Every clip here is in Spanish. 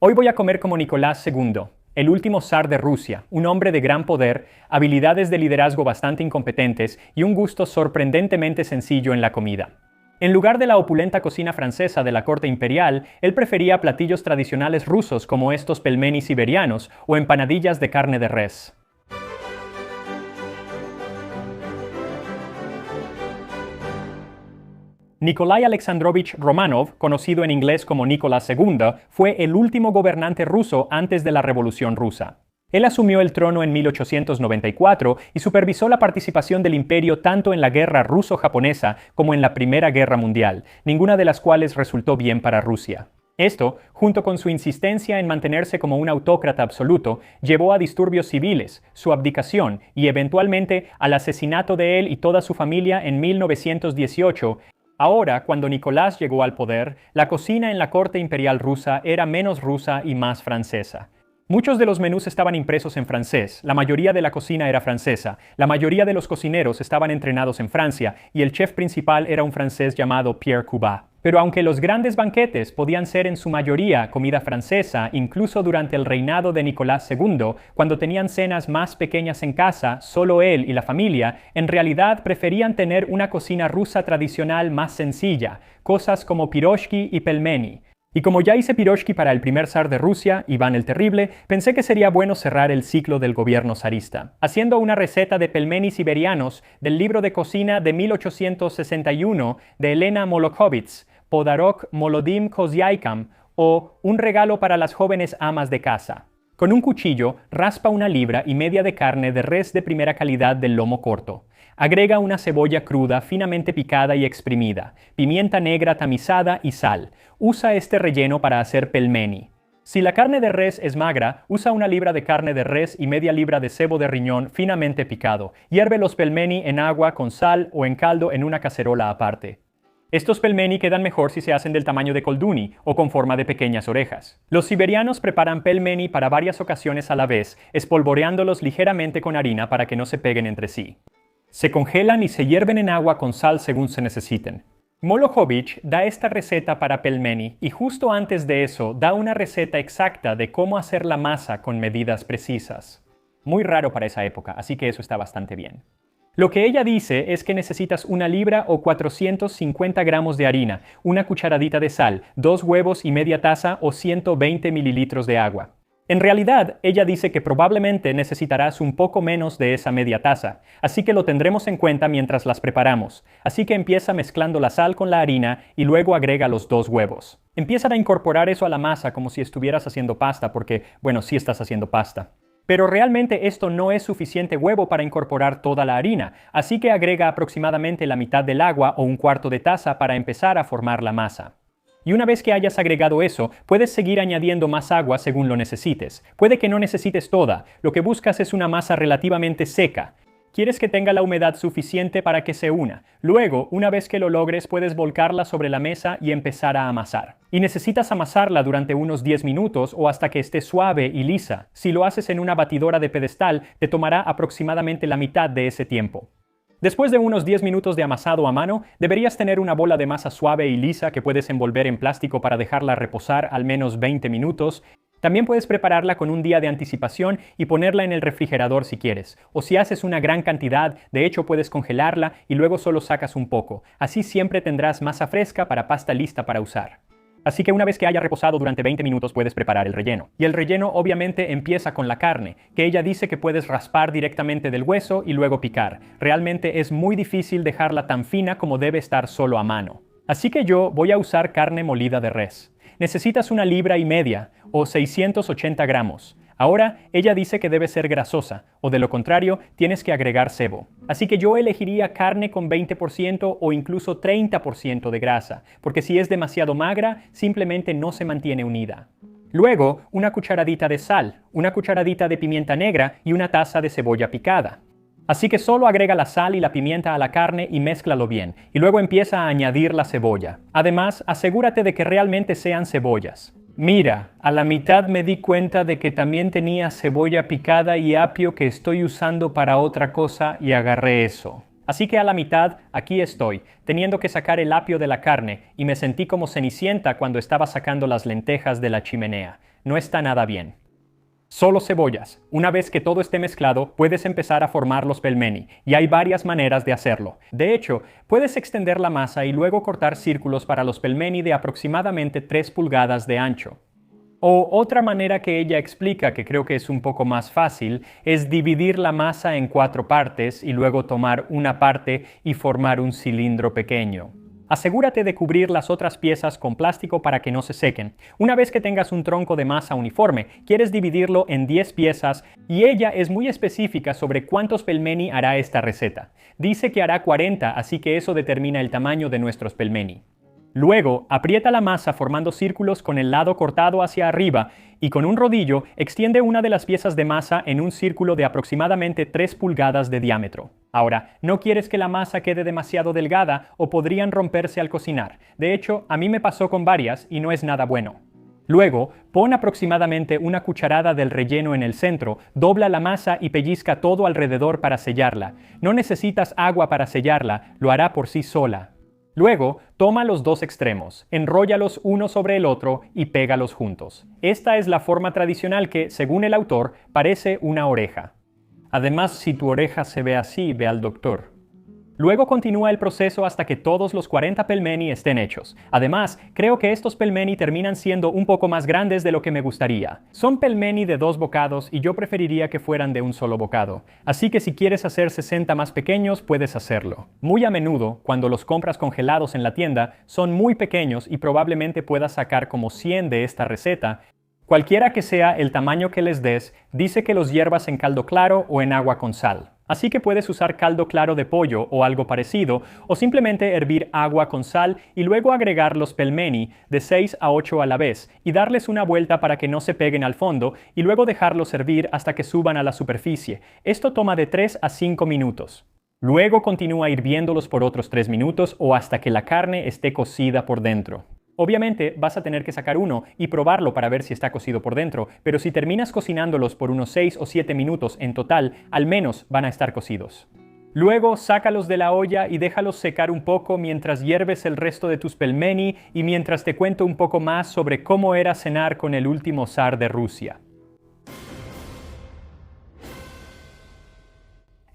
Hoy voy a comer como Nicolás II, el último zar de Rusia, un hombre de gran poder, habilidades de liderazgo bastante incompetentes y un gusto sorprendentemente sencillo en la comida. En lugar de la opulenta cocina francesa de la corte imperial, él prefería platillos tradicionales rusos como estos pelmeni siberianos o empanadillas de carne de res. Nikolai Alexandrovich Romanov, conocido en inglés como Nicolás II, fue el último gobernante ruso antes de la Revolución Rusa. Él asumió el trono en 1894 y supervisó la participación del imperio tanto en la guerra ruso-japonesa como en la Primera Guerra Mundial, ninguna de las cuales resultó bien para Rusia. Esto, junto con su insistencia en mantenerse como un autócrata absoluto, llevó a disturbios civiles, su abdicación y eventualmente al asesinato de él y toda su familia en 1918. Ahora, cuando Nicolás llegó al poder, la cocina en la corte imperial rusa era menos rusa y más francesa. Muchos de los menús estaban impresos en francés, la mayoría de la cocina era francesa, la mayoría de los cocineros estaban entrenados en Francia y el chef principal era un francés llamado Pierre Cubat. Pero aunque los grandes banquetes podían ser en su mayoría comida francesa, incluso durante el reinado de Nicolás II, cuando tenían cenas más pequeñas en casa, solo él y la familia, en realidad preferían tener una cocina rusa tradicional más sencilla, cosas como piroshki y pelmeni. Y como ya hice piroshki para el primer zar de Rusia, Iván el Terrible, pensé que sería bueno cerrar el ciclo del gobierno zarista, haciendo una receta de pelmeni siberianos del libro de cocina de 1861 de Elena Molokhovitz, Podarok Molodim Kozyaikam, o Un regalo para las jóvenes amas de casa. Con un cuchillo, raspa 1,5 libras de carne de res de primera calidad del lomo corto. Agrega una cebolla cruda finamente picada y exprimida, pimienta negra tamizada y sal. Usa este relleno para hacer pelmeni. Si la carne de res es magra, usa 1 libra de carne de res y media libra de cebo de riñón finamente picado. Hierve los pelmeni en agua con sal o en caldo en una cacerola aparte. Estos pelmeni quedan mejor si se hacen del tamaño de kolduni o con forma de pequeñas orejas. Los siberianos preparan pelmeni para varias ocasiones a la vez, espolvoreándolos ligeramente con harina para que no se peguen entre sí. Se congelan y se hierven en agua con sal según se necesiten. Molokhovitz da esta receta para pelmeni y justo antes de eso da una receta exacta de cómo hacer la masa con medidas precisas. Muy raro para esa época, así que eso está bastante bien. Lo que ella dice es que necesitas 1 libra o 450 gramos de harina, una cucharadita de sal, 2 huevos y media taza o 120 mililitros de agua. En realidad, ella dice que probablemente necesitarás un poco menos de esa media taza, así que lo tendremos en cuenta mientras las preparamos. Así que empieza mezclando la sal con la harina y luego agrega los 2 huevos. Empieza a incorporar eso a la masa como si estuvieras haciendo pasta, porque, bueno, sí estás haciendo pasta. Pero realmente esto no es suficiente huevo para incorporar toda la harina, así que agrega aproximadamente la mitad del agua o 1/4 de taza para empezar a formar la masa. Y una vez que hayas agregado eso, puedes seguir añadiendo más agua según lo necesites. Puede que no necesites toda, lo que buscas es una masa relativamente seca. Quieres que tenga la humedad suficiente para que se una. Luego, una vez que lo logres, puedes volcarla sobre la mesa y empezar a amasar. Y necesitas amasarla durante unos 10 minutos o hasta que esté suave y lisa. Si lo haces en una batidora de pedestal, te tomará aproximadamente la mitad de ese tiempo. Después de unos 10 minutos de amasado a mano, deberías tener una bola de masa suave y lisa que puedes envolver en plástico para dejarla reposar al menos 20 minutos. También puedes prepararla con un día de anticipación y ponerla en el refrigerador si quieres. O si haces una gran cantidad, de hecho puedes congelarla y luego solo sacas un poco. Así siempre tendrás masa fresca para pasta lista para usar. Así que una vez que haya reposado durante 20 minutos puedes preparar el relleno. Y el relleno obviamente empieza con la carne, que ella dice que puedes raspar directamente del hueso y luego picar. Realmente es muy difícil dejarla tan fina como debe estar solo a mano. Así que yo voy a usar carne molida de res. Necesitas 1,5 libras o 680 gramos. Ahora, ella dice que debe ser grasosa, o de lo contrario, tienes que agregar sebo. Así que yo elegiría carne con 20% o incluso 30% de grasa, porque si es demasiado magra, simplemente no se mantiene unida. Luego, 1 cucharadita de sal, 1 cucharadita de pimienta negra y 1 taza de cebolla picada. Así que solo agrega la sal y la pimienta a la carne y mézclalo bien, y luego empieza a añadir la cebolla. Además, asegúrate de que realmente sean cebollas. Mira, a la mitad me di cuenta de que también tenía cebolla picada y apio que estoy usando para otra cosa y agarré eso. Así que a la mitad, aquí estoy, teniendo que sacar el apio de la carne, y me sentí como Cenicienta cuando estaba sacando las lentejas de la chimenea. no está nada bien. Solo cebollas. Una vez que todo esté mezclado, puedes empezar a formar los pelmeni, y hay varias maneras de hacerlo. De hecho, puedes extender la masa y luego cortar círculos para los pelmeni de aproximadamente 3 pulgadas de ancho. O otra manera que ella explica, que creo que es un poco más fácil, es dividir la masa en 4 partes y luego tomar una parte y formar un cilindro pequeño. Asegúrate de cubrir las otras piezas con plástico para que no se sequen. Una vez que tengas un tronco de masa uniforme, quieres dividirlo en 10 piezas y ella es muy específica sobre cuántos pelmeni hará esta receta. Dice que hará 40, así que eso determina el tamaño de nuestros pelmeni. Luego, aprieta la masa formando círculos con el lado cortado hacia arriba y con un rodillo extiende una de las piezas de masa en un círculo de aproximadamente 3 pulgadas de diámetro. Ahora, no quieres que la masa quede demasiado delgada o podrían romperse al cocinar. De hecho, a mí me pasó con varias y no es nada bueno. Luego, pon aproximadamente una cucharada del relleno en el centro, dobla la masa y pellizca todo alrededor para sellarla. No necesitas agua para sellarla, lo hará por sí sola. Luego, toma los dos extremos, enróllalos uno sobre el otro y pégalos juntos. Esta es la forma tradicional que, según el autor, parece una oreja. Además, si tu oreja se ve así, ve al doctor. Luego continúa el proceso hasta que todos los 40 pelmeni estén hechos. Además, creo que estos pelmeni terminan siendo un poco más grandes de lo que me gustaría. Son pelmeni de 2 bocados y yo preferiría que fueran de un solo bocado. Así que si quieres hacer 60 más pequeños, puedes hacerlo. Muy a menudo, cuando los compras congelados en la tienda, son muy pequeños y probablemente puedas sacar como 100 de esta receta. Cualquiera que sea el tamaño que les des, dice que los hiervas en caldo claro o en agua con sal. Así que puedes usar caldo claro de pollo o algo parecido, o simplemente hervir agua con sal y luego agregar los pelmeni de 6 a 8 a la vez y darles una vuelta para que no se peguen al fondo y luego dejarlos hervir hasta que suban a la superficie. Esto toma de 3 a 5 minutos. Luego continúa hirviéndolos por otros 3 minutos o hasta que la carne esté cocida por dentro. Obviamente vas a tener que sacar uno y probarlo para ver si está cocido por dentro, pero si terminas cocinándolos por unos 6 o 7 minutos en total, al menos van a estar cocidos. Luego sácalos de la olla y déjalos secar un poco mientras hierves el resto de tus pelmeni y mientras te cuento un poco más sobre cómo era cenar con el último zar de Rusia.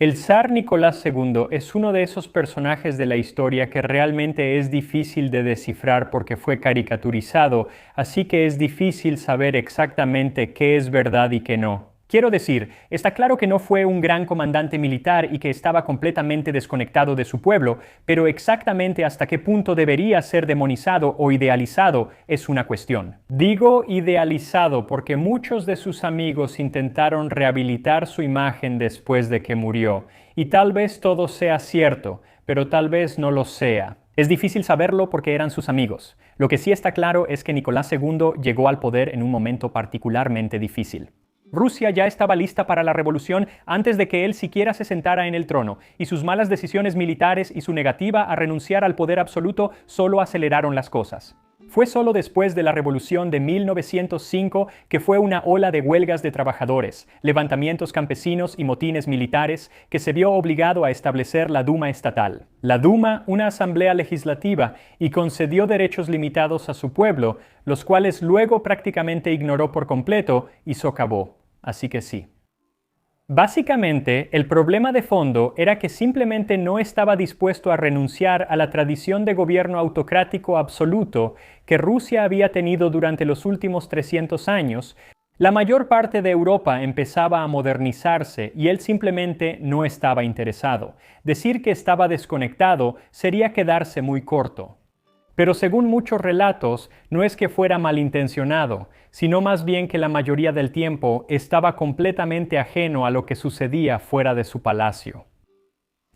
El zar Nicolás II es uno de esos personajes de la historia que realmente es difícil de descifrar porque fue caricaturizado, así que es difícil saber exactamente qué es verdad y qué no. Quiero decir, está claro que no fue un gran comandante militar y que estaba completamente desconectado de su pueblo, pero exactamente hasta qué punto debería ser demonizado o idealizado es una cuestión. Digo idealizado porque muchos de sus amigos intentaron rehabilitar su imagen después de que murió, y tal vez todo sea cierto, pero tal vez no lo sea. Es difícil saberlo porque eran sus amigos. Lo que sí está claro es que Nicolás II llegó al poder en un momento particularmente difícil. Rusia ya estaba lista para la revolución antes de que él siquiera se sentara en el trono, y sus malas decisiones militares y su negativa a renunciar al poder absoluto solo aceleraron las cosas. Fue solo después de la revolución de 1905 que fue una ola de huelgas de trabajadores, levantamientos campesinos y motines militares que se vio obligado a establecer la Duma estatal. La Duma, una asamblea legislativa, y concedió derechos limitados a su pueblo, los cuales luego prácticamente ignoró por completo y socavó. Así que sí. Básicamente, el problema de fondo era que simplemente no estaba dispuesto a renunciar a la tradición de gobierno autocrático absoluto que Rusia había tenido durante los últimos 300 años. La mayor parte de Europa empezaba a modernizarse y él simplemente no estaba interesado. Decir que estaba desconectado sería quedarse muy corto. Pero según muchos relatos, no es que fuera malintencionado, sino más bien que la mayoría del tiempo estaba completamente ajeno a lo que sucedía fuera de su palacio.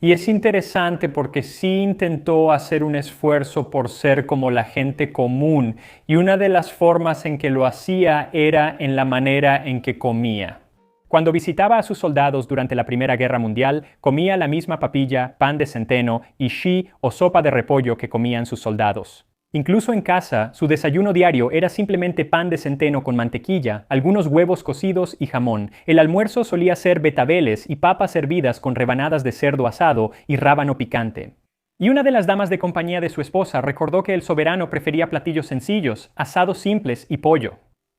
Y es interesante porque sí intentó hacer un esfuerzo por ser como la gente común, y una de las formas en que lo hacía era en la manera en que comía. Cuando visitaba a sus soldados durante la Primera Guerra Mundial, comía la misma papilla, pan de centeno y shui o sopa de repollo que comían sus soldados. Incluso en casa, su desayuno diario era simplemente pan de centeno con mantequilla, algunos huevos cocidos y jamón. El almuerzo solía ser betabeles y papas hervidas con rebanadas de cerdo asado y rábano picante. Y una de las damas de compañía de su esposa recordó que el soberano prefería platillos sencillos, asados simples y pollo.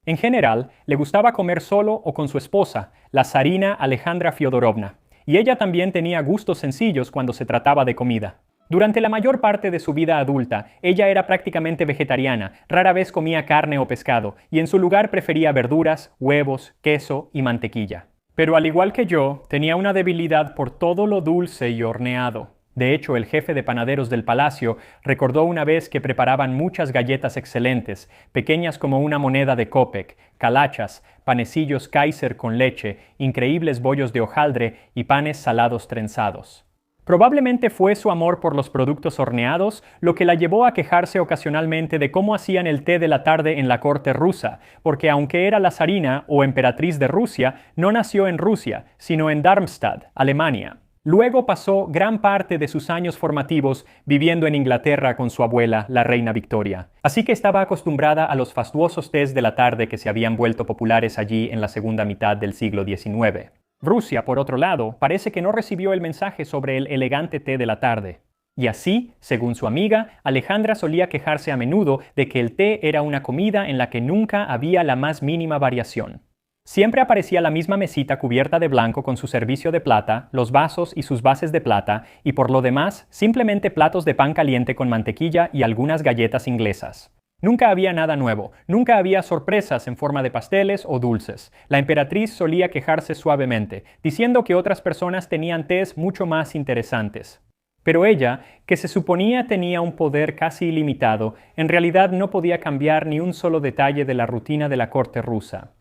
En general, le gustaba comer solo o con su esposa, la zarina Alejandra Fyodorovna, y ella también tenía gustos sencillos cuando se trataba de comida. Durante la mayor parte de su vida adulta, ella era prácticamente vegetariana, rara vez comía carne o pescado, y en su lugar prefería verduras, huevos, queso y mantequilla. Pero al igual que yo, tenía una debilidad por todo lo dulce y horneado. De hecho, el jefe de panaderos del palacio recordó una vez que preparaban muchas galletas excelentes, pequeñas como una moneda de Kopek, calachas, panecillos Kaiser con leche, increíbles bollos de hojaldre y panes salados trenzados. Probablemente fue su amor por los productos horneados lo que la llevó a quejarse ocasionalmente de cómo hacían el té de la tarde en la corte rusa, porque aunque era la zarina o emperatriz de Rusia, no nació en Rusia, sino en Darmstadt, Alemania. Luego pasó gran parte de sus años formativos viviendo en Inglaterra con su abuela, la reina Victoria. Así que estaba acostumbrada a los fastuosos tés de la tarde que se habían vuelto populares allí en la segunda mitad del siglo XIX. Rusia, por otro lado, parece que no recibió el mensaje sobre el elegante té de la tarde. Y así, según su amiga, Alejandra solía quejarse a menudo de que el té era una comida en la que nunca había la más mínima variación. Siempre aparecía la misma mesita cubierta de blanco con su servicio de plata, los vasos y sus bases de plata, y por lo demás, simplemente platos de pan caliente con mantequilla y algunas galletas inglesas. Nunca había nada nuevo, nunca había sorpresas en forma de pasteles o dulces. La emperatriz solía quejarse suavemente, diciendo que otras personas tenían tés mucho más interesantes. Pero ella, que se suponía tenía un poder casi ilimitado, en realidad no podía cambiar ni un solo detalle de la rutina de la corte rusa.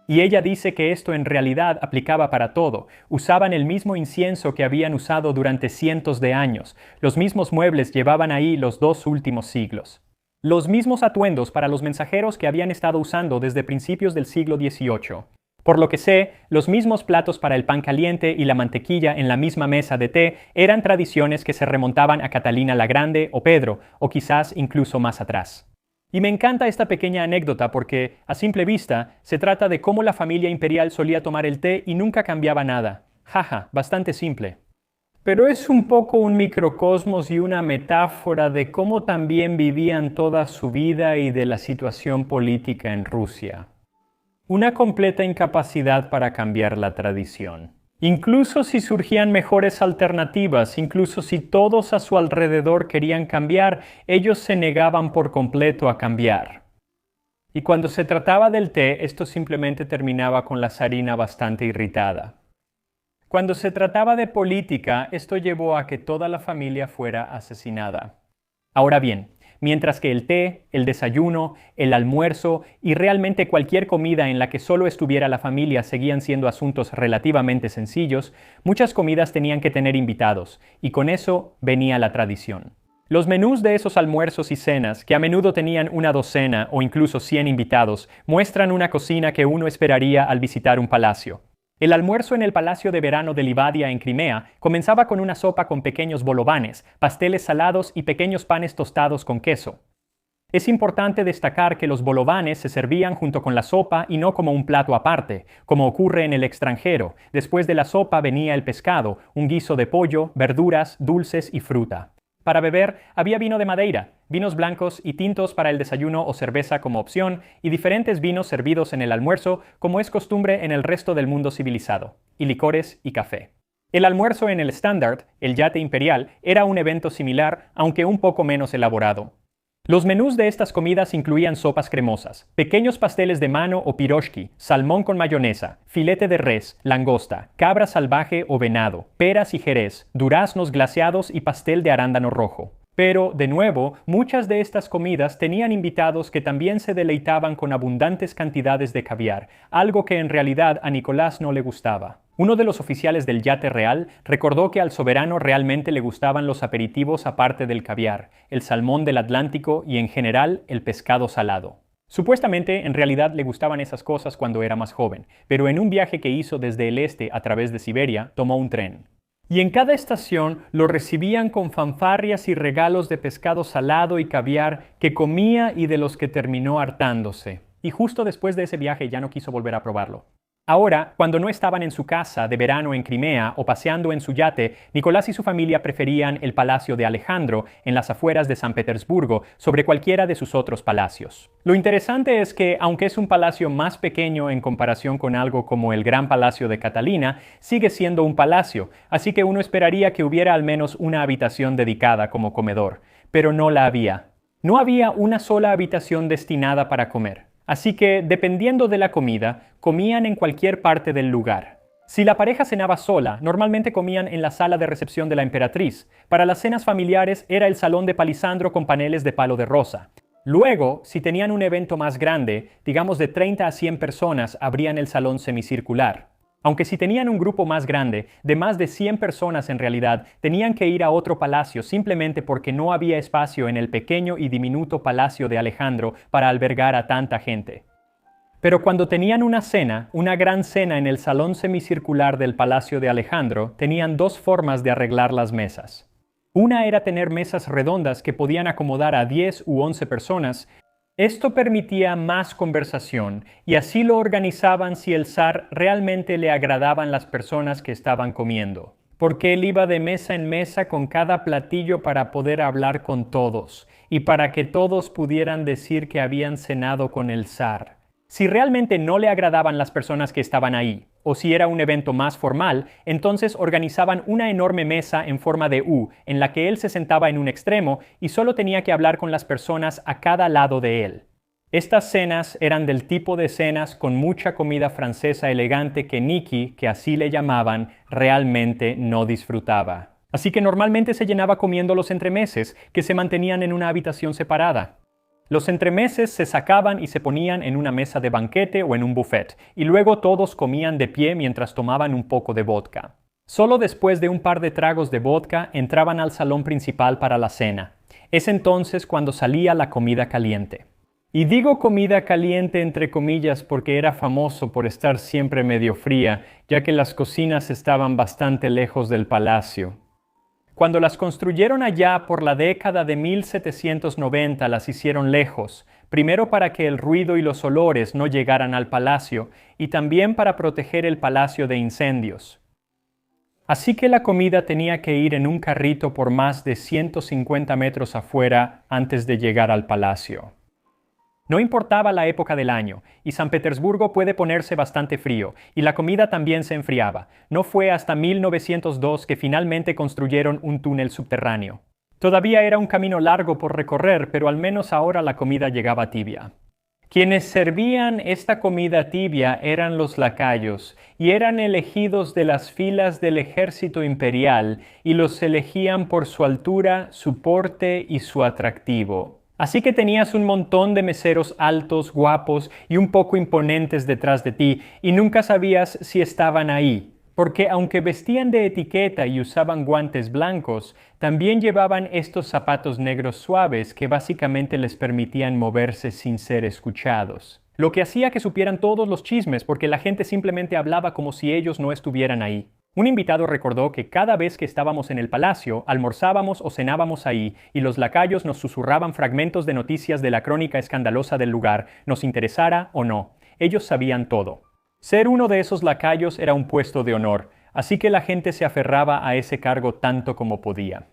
Y ella dice que esto en realidad aplicaba para todo. Usaban el mismo incienso que habían usado durante cientos de años. Los mismos muebles llevaban ahí los 2 últimos siglos. Los mismos atuendos para los mensajeros que habían estado usando desde principios del siglo XVIII. Por lo que sé, los mismos platos para el pan caliente y la mantequilla en la misma mesa de té eran tradiciones que se remontaban a Catalina la Grande o Pedro, o quizás incluso más atrás. Y me encanta esta pequeña anécdota porque, a simple vista, se trata de cómo la familia imperial solía tomar el té y nunca cambiaba nada. Jaja, bastante simple. Pero es un poco un microcosmos y una metáfora de cómo también vivían toda su vida y de la situación política en Rusia. Una completa incapacidad para cambiar la tradición. Incluso si surgían mejores alternativas, incluso si todos a su alrededor querían cambiar, ellos se negaban por completo a cambiar. Y cuando se trataba del té, esto simplemente terminaba con la zarina bastante irritada. Cuando se trataba de política, esto llevó a que toda la familia fuera asesinada. Ahora bien, mientras que el té, el desayuno, el almuerzo y realmente cualquier comida en la que solo estuviera la familia seguían siendo asuntos relativamente sencillos, muchas comidas tenían que tener invitados, y con eso venía la tradición. Los menús de esos almuerzos y cenas, que a menudo tenían una docena o incluso 100 invitados, muestran una cocina que uno esperaría al visitar un palacio. El almuerzo en el Palacio de Verano de Livadia en Crimea comenzaba con una sopa con pequeños bolovanes, pasteles salados y pequeños panes tostados con queso. Es importante destacar que los bolovanes se servían junto con la sopa y no como un plato aparte, como ocurre en el extranjero. Después de la sopa venía el pescado, un guiso de pollo, verduras, dulces y fruta. Para beber, había vino de Madeira, vinos blancos y tintos para el desayuno o cerveza como opción, y diferentes vinos servidos en el almuerzo, como es costumbre en el resto del mundo civilizado, y licores y café. El almuerzo en el Standard, el yate imperial, era un evento similar, aunque un poco menos elaborado. Los menús de estas comidas incluían sopas cremosas, pequeños pasteles de mano o piroshki, salmón con mayonesa, filete de res, langosta, cabra salvaje o venado, peras y jerez, duraznos glaseados y pastel de arándano rojo. Pero, de nuevo, muchas de estas comidas tenían invitados que también se deleitaban con abundantes cantidades de caviar, algo que en realidad a Nicolás no le gustaba. Uno de los oficiales del yate real recordó que al soberano realmente le gustaban los aperitivos aparte del caviar, el salmón del Atlántico y en general el pescado salado. Supuestamente, en realidad le gustaban esas cosas cuando era más joven, pero en un viaje que hizo desde el este a través de Siberia, tomó un tren. Y en cada estación lo recibían con fanfarrias y regalos de pescado salado y caviar que comía y de los que terminó hartándose. Y justo después de ese viaje ya no quiso volver a probarlo. Ahora, cuando no estaban en su casa de verano en Crimea o paseando en su yate, Nicolás y su familia preferían el palacio de Alejandro en las afueras de San Petersburgo sobre cualquiera de sus otros palacios. Lo interesante es que, aunque es un palacio más pequeño en comparación con algo como el Gran Palacio de Catalina, sigue siendo un palacio, así que uno esperaría que hubiera al menos una habitación dedicada como comedor, pero no la había. No había una sola habitación destinada para comer. Así que, dependiendo de la comida, comían en cualquier parte del lugar. Si la pareja cenaba sola, normalmente comían en la sala de recepción de la emperatriz. Para las cenas familiares era el salón de palisandro con paneles de palo de rosa. Luego, si tenían un evento más grande, digamos de 30 a 100 personas, abrían el salón semicircular. Aunque si tenían un grupo más grande, de más de 100 personas en realidad, tenían que ir a otro palacio simplemente porque no había espacio en el pequeño y diminuto palacio de Alejandro para albergar a tanta gente. Pero cuando tenían una cena, una gran cena en el salón semicircular del palacio de Alejandro, tenían dos formas de arreglar las mesas. Una era tener mesas redondas que podían acomodar a 10 u 11 personas. Esto permitía más conversación, y así lo organizaban si el zar realmente le agradaban las personas que estaban comiendo. Porque él iba de mesa en mesa con cada platillo para poder hablar con todos, y para que todos pudieran decir que habían cenado con el zar. Si realmente no le agradaban las personas que estaban ahí, o si era un evento más formal, entonces organizaban una enorme mesa en forma de U, en la que él se sentaba en un extremo y solo tenía que hablar con las personas a cada lado de él. Estas cenas eran del tipo de cenas con mucha comida francesa elegante que Nicky, que así le llamaban, realmente no disfrutaba. Así que normalmente se llenaba comiendo los entremeses, que se mantenían en una habitación separada. Los entremeses se sacaban y se ponían en una mesa de banquete o en un buffet, y luego todos comían de pie mientras tomaban un poco de vodka. Solo después de un par de tragos de vodka entraban al salón principal para la cena. Es entonces cuando salía la comida caliente. Y digo comida caliente entre comillas porque era famoso por estar siempre medio fría, ya que las cocinas estaban bastante lejos del palacio. Cuando las construyeron allá por la década de 1790 las hicieron lejos, primero para que el ruido y los olores no llegaran al palacio y también para proteger el palacio de incendios. Así que la comida tenía que ir en un carrito por más de 150 metros afuera antes de llegar al palacio. No importaba la época del año, y San Petersburgo puede ponerse bastante frío, y la comida también se enfriaba. No fue hasta 1902 que finalmente construyeron un túnel subterráneo. Todavía era un camino largo por recorrer, pero al menos ahora la comida llegaba tibia. Quienes servían esta comida tibia eran los lacayos, y eran elegidos de las filas del ejército imperial, y los elegían por su altura, su porte y su atractivo. Así que tenías un montón de meseros altos, guapos y un poco imponentes detrás de ti, y nunca sabías si estaban ahí, porque aunque vestían de etiqueta y usaban guantes blancos, también llevaban estos zapatos negros suaves que básicamente les permitían moverse sin ser escuchados. Lo que hacía que supieran todos los chismes porque la gente simplemente hablaba como si ellos no estuvieran ahí. Un invitado recordó que cada vez que estábamos en el palacio, almorzábamos o cenábamos ahí, y los lacayos nos susurraban fragmentos de noticias de la crónica escandalosa del lugar, nos interesara o no. Ellos sabían todo. Ser uno de esos lacayos era un puesto de honor, así que la gente se aferraba a ese cargo tanto como podía.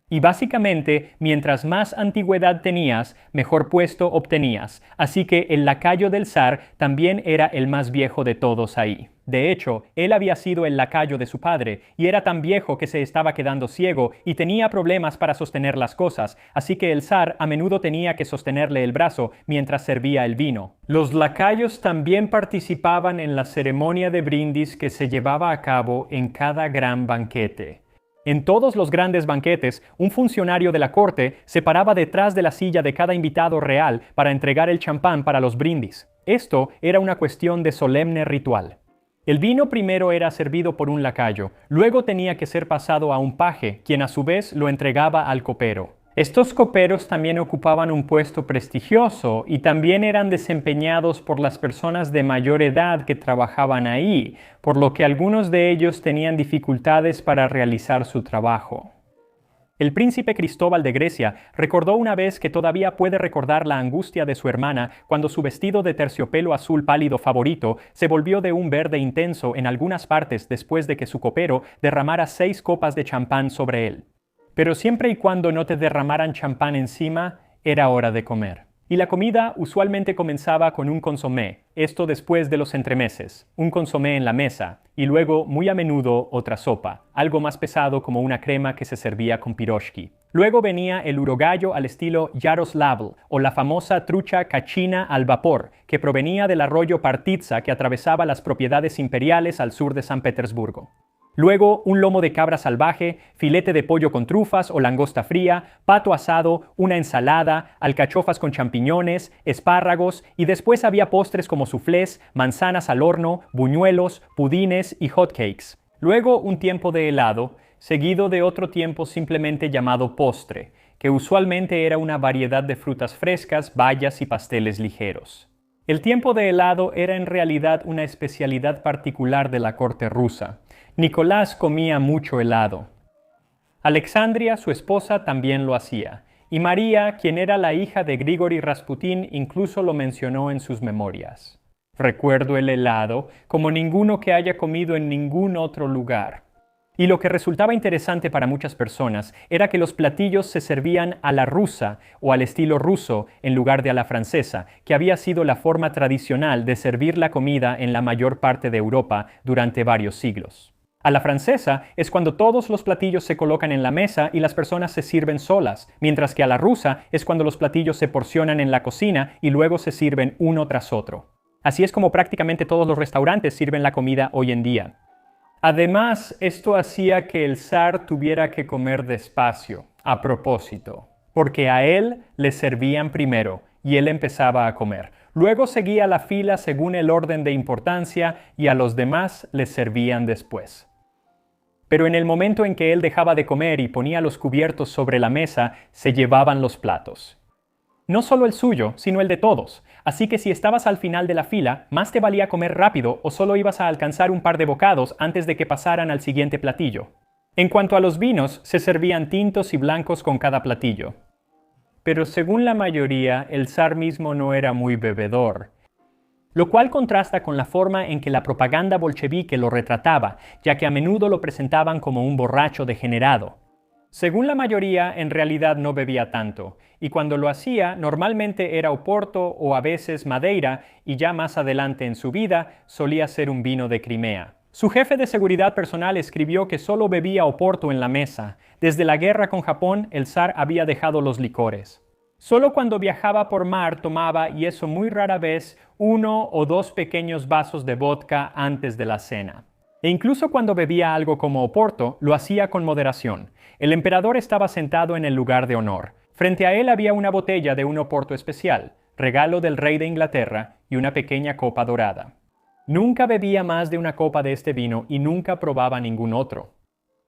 Y básicamente, mientras más antigüedad tenías, mejor puesto obtenías, así que el lacayo del zar también era el más viejo de todos ahí. De hecho, él había sido el lacayo de su padre, y era tan viejo que se estaba quedando ciego y tenía problemas para sostener las cosas, así que el zar a menudo tenía que sostenerle el brazo mientras servía el vino. Los lacayos también participaban en la ceremonia de brindis que se llevaba a cabo en cada gran banquete. En todos los grandes banquetes, un funcionario de la corte se paraba detrás de la silla de cada invitado real para entregar el champán para los brindis. Esto era una cuestión de solemne ritual. El vino primero era servido por un lacayo, luego tenía que ser pasado a un paje, quien a su vez lo entregaba al copero. Estos coperos también ocupaban un puesto prestigioso y también eran desempeñados por las personas de mayor edad que trabajaban ahí, por lo que algunos de ellos tenían dificultades para realizar su trabajo. El príncipe Cristóbal de Grecia recordó una vez que todavía puede recordar la angustia de su hermana cuando su vestido de terciopelo azul pálido favorito se volvió de un verde intenso en algunas partes después de que su copero derramara 6 copas de champán sobre él. Pero siempre y cuando no te derramaran champán encima, era hora de comer. Y la comida usualmente comenzaba con un consomé, esto después de los entremeses, un consomé en la mesa, y luego, muy a menudo, otra sopa, algo más pesado como una crema que se servía con piroshki. Luego venía el urogallo al estilo Yaroslavl, o la famosa trucha cachina al vapor, que provenía del arroyo Partitsa que atravesaba las propiedades imperiales al sur de San Petersburgo. Luego, un lomo de cabra salvaje, filete de pollo con trufas o langosta fría, pato asado, una ensalada, alcachofas con champiñones, espárragos y después había postres como soufflés, manzanas al horno, buñuelos, pudines y hotcakes. Luego, un tiempo de helado, seguido de otro tiempo simplemente llamado postre, que usualmente era una variedad de frutas frescas, bayas y pasteles ligeros. El tiempo de helado era en realidad una especialidad particular de la corte rusa. Nicolás comía mucho helado. Alexandria, su esposa, también lo hacía, y María, quien era la hija de Grigori Rasputín, incluso lo mencionó en sus memorias. Recuerdo el helado como ninguno que haya comido en ningún otro lugar. Y lo que resultaba interesante para muchas personas era que los platillos se servían a la rusa o al estilo ruso en lugar de a la francesa, que había sido la forma tradicional de servir la comida en la mayor parte de Europa durante varios siglos. A la francesa es cuando todos los platillos se colocan en la mesa y las personas se sirven solas, mientras que a la rusa es cuando los platillos se porcionan en la cocina y luego se sirven uno tras otro. Así es como prácticamente todos los restaurantes sirven la comida hoy en día. Además, esto hacía que el zar tuviera que comer despacio, a propósito, porque a él le servían primero y él empezaba a comer. Luego seguía la fila según el orden de importancia y a los demás les servían después. Pero en el momento en que él dejaba de comer y ponía los cubiertos sobre la mesa, se llevaban los platos. No solo el suyo, sino el de todos. Así que si estabas al final de la fila, más te valía comer rápido o solo ibas a alcanzar un par de bocados antes de que pasaran al siguiente platillo. En cuanto a los vinos, se servían tintos y blancos con cada platillo. Pero según la mayoría, el zar mismo no era muy bebedor, lo cual contrasta con la forma en que la propaganda bolchevique lo retrataba, ya que a menudo lo presentaban como un borracho degenerado. Según la mayoría, en realidad no bebía tanto, y cuando lo hacía, normalmente era Oporto o a veces Madeira, y ya más adelante en su vida, solía ser un vino de Crimea. Su jefe de seguridad personal escribió que solo bebía Oporto en la mesa. Desde la guerra con Japón, el zar había dejado los licores. Solo cuando viajaba por mar tomaba, y eso muy rara vez, 1 o 2 pequeños vasos de vodka antes de la cena. E incluso cuando bebía algo como Oporto, lo hacía con moderación. El emperador estaba sentado en el lugar de honor. Frente a él había una botella de un Oporto especial, regalo del rey de Inglaterra, y una pequeña copa dorada. Nunca bebía más de una copa de este vino y nunca probaba ningún otro.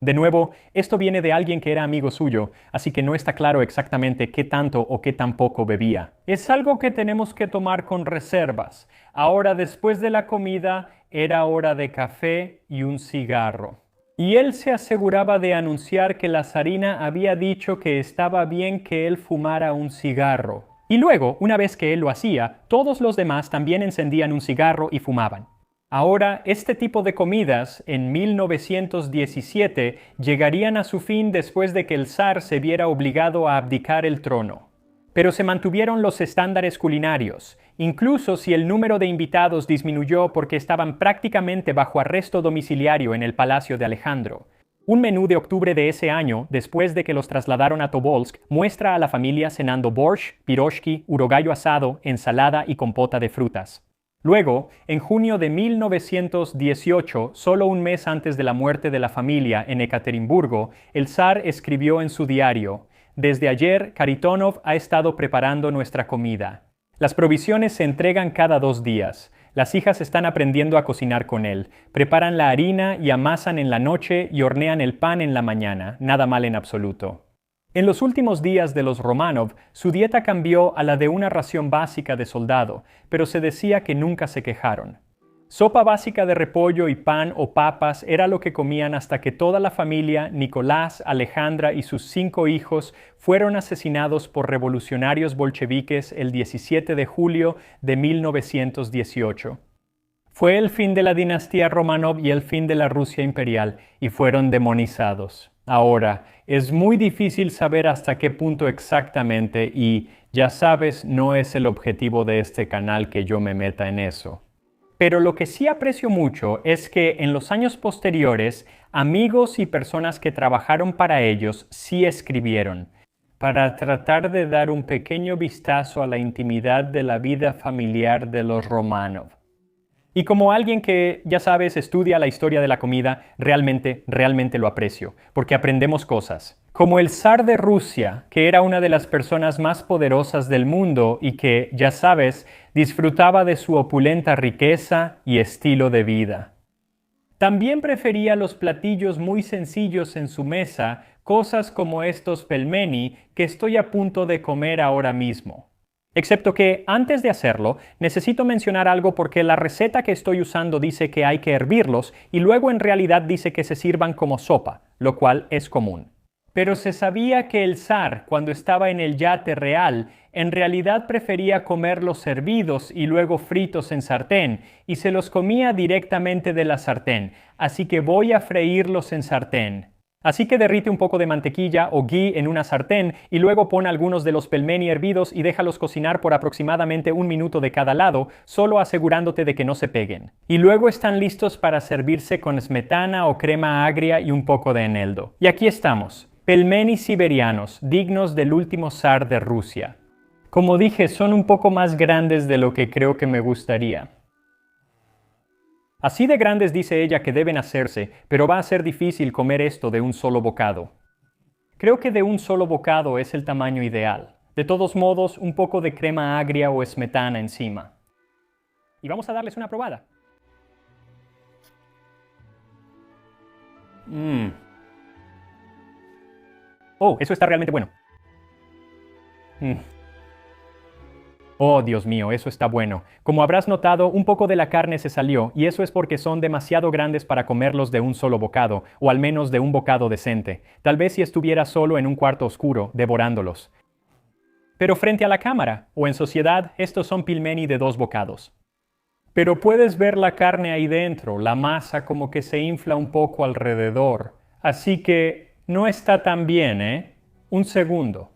De nuevo, esto viene de alguien que era amigo suyo, así que no está claro exactamente qué tanto o qué tan poco bebía. Es algo que tenemos que tomar con reservas. Ahora, después de la comida, era hora de café y un cigarro. Y él se aseguraba de anunciar que la zarina había dicho que estaba bien que él fumara un cigarro. Y luego, una vez que él lo hacía, todos los demás también encendían un cigarro y fumaban. Ahora, este tipo de comidas, en 1917, llegarían a su fin después de que el zar se viera obligado a abdicar el trono. Pero se mantuvieron los estándares culinarios, incluso si el número de invitados disminuyó porque estaban prácticamente bajo arresto domiciliario en el Palacio de Alejandro. Un menú de octubre de ese año, después de que los trasladaron a Tobolsk, muestra a la familia cenando borscht, piroshki, urogallo asado, ensalada y compota de frutas. Luego, en junio de 1918, solo un mes antes de la muerte de la familia en Ekaterimburgo, el zar escribió en su diario: «Desde ayer, Karitonov ha estado preparando nuestra comida. Las provisiones se entregan cada 2 días. Las hijas están aprendiendo a cocinar con él. Preparan la harina y amasan en la noche y hornean el pan en la mañana. Nada mal en absoluto». En los últimos días de los Romanov, su dieta cambió a la de una ración básica de soldado, pero se decía que nunca se quejaron. Sopa básica de repollo y pan o papas era lo que comían hasta que toda la familia, Nicolás, Alejandra y sus 5 hijos, fueron asesinados por revolucionarios bolcheviques el 17 de julio de 1918. Fue el fin de la dinastía Romanov y el fin de la Rusia imperial, y fueron demonizados. Ahora, es muy difícil saber hasta qué punto exactamente y, ya sabes, no es el objetivo de este canal que yo me meta en eso. Pero lo que sí aprecio mucho es que en los años posteriores, amigos y personas que trabajaron para ellos sí escribieron, para tratar de dar un pequeño vistazo a la intimidad de la vida familiar de los Romanov. Y como alguien que, ya sabes, estudia la historia de la comida, realmente lo aprecio, porque aprendemos cosas. Como el zar de Rusia, que era una de las personas más poderosas del mundo y que, ya sabes, disfrutaba de su opulenta riqueza y estilo de vida. También prefería los platillos muy sencillos en su mesa, cosas como estos pelmeni que estoy a punto de comer ahora mismo. Excepto que, antes de hacerlo, necesito mencionar algo porque la receta que estoy usando dice que hay que hervirlos y luego en realidad dice que se sirvan como sopa, lo cual es común. Pero se sabía que el zar, cuando estaba en el yate real, en realidad prefería comerlos hervidos y luego fritos en sartén, y se los comía directamente de la sartén, así que voy a freírlos en sartén. Así que derrite un poco de mantequilla o ghee en una sartén y luego pon algunos de los pelmeni hervidos y déjalos cocinar por aproximadamente 1 minuto de cada lado, solo asegurándote de que no se peguen. Y luego están listos para servirse con smetana o crema agria y un poco de eneldo. Y aquí estamos, pelmeni siberianos, dignos del último zar de Rusia. Como dije, son un poco más grandes de lo que creo que me gustaría. Así de grandes dice ella que deben hacerse, pero va a ser difícil comer esto de un solo bocado. Creo que de un solo bocado es el tamaño ideal. De todos modos, un poco de crema agria o smetana encima. Y vamos a darles una probada. Oh, eso está realmente bueno. Oh, Dios mío, eso está bueno. Como habrás notado, un poco de la carne se salió, y eso es porque son demasiado grandes para comerlos de un solo bocado, o al menos de un bocado decente. Tal vez si estuviera solo en un cuarto oscuro, devorándolos. Pero frente a la cámara, o en sociedad, estos son pilmeni de 2 bocados. Pero puedes ver la carne ahí dentro, la masa como que se infla un poco alrededor. Así que no está tan bien, ¿eh? Un segundo.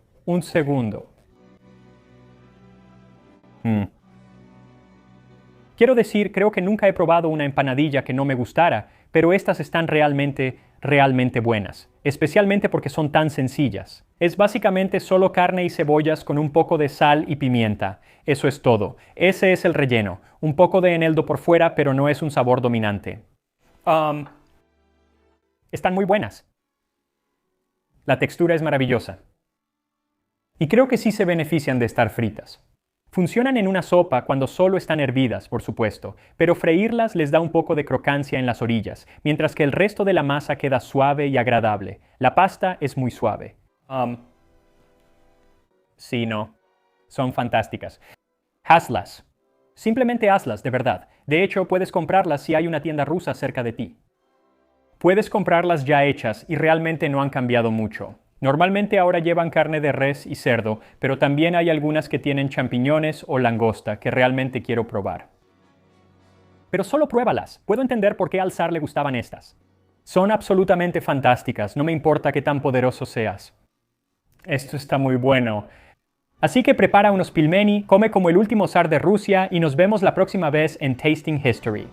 Quiero decir, creo que nunca he probado una empanadilla que no me gustara, pero estas están realmente buenas, especialmente porque son tan sencillas. Es básicamente solo carne y cebollas con un poco de sal y pimienta. Eso es todo. Ese es el relleno. Un poco de eneldo por fuera, pero no es un sabor dominante. Están muy buenas. La textura es maravillosa. Y creo que sí se benefician de estar fritas. Funcionan en una sopa cuando solo están hervidas, por supuesto, pero freírlas les da un poco de crocancia en las orillas, mientras que el resto de la masa queda suave y agradable. La pasta es muy suave. Sí, no. Son fantásticas. Hazlas. Simplemente hazlas, de verdad. De hecho, puedes comprarlas si hay una tienda rusa cerca de ti. Puedes comprarlas ya hechas y realmente no han cambiado mucho. Normalmente ahora llevan carne de res y cerdo, pero también hay algunas que tienen champiñones o langosta que realmente quiero probar. Pero solo pruébalas. Puedo entender por qué al zar le gustaban estas. Son absolutamente fantásticas, no me importa qué tan poderoso seas. Esto está muy bueno. Así que prepara unos pilmeni, come como el último zar de Rusia y nos vemos la próxima vez en Tasting History.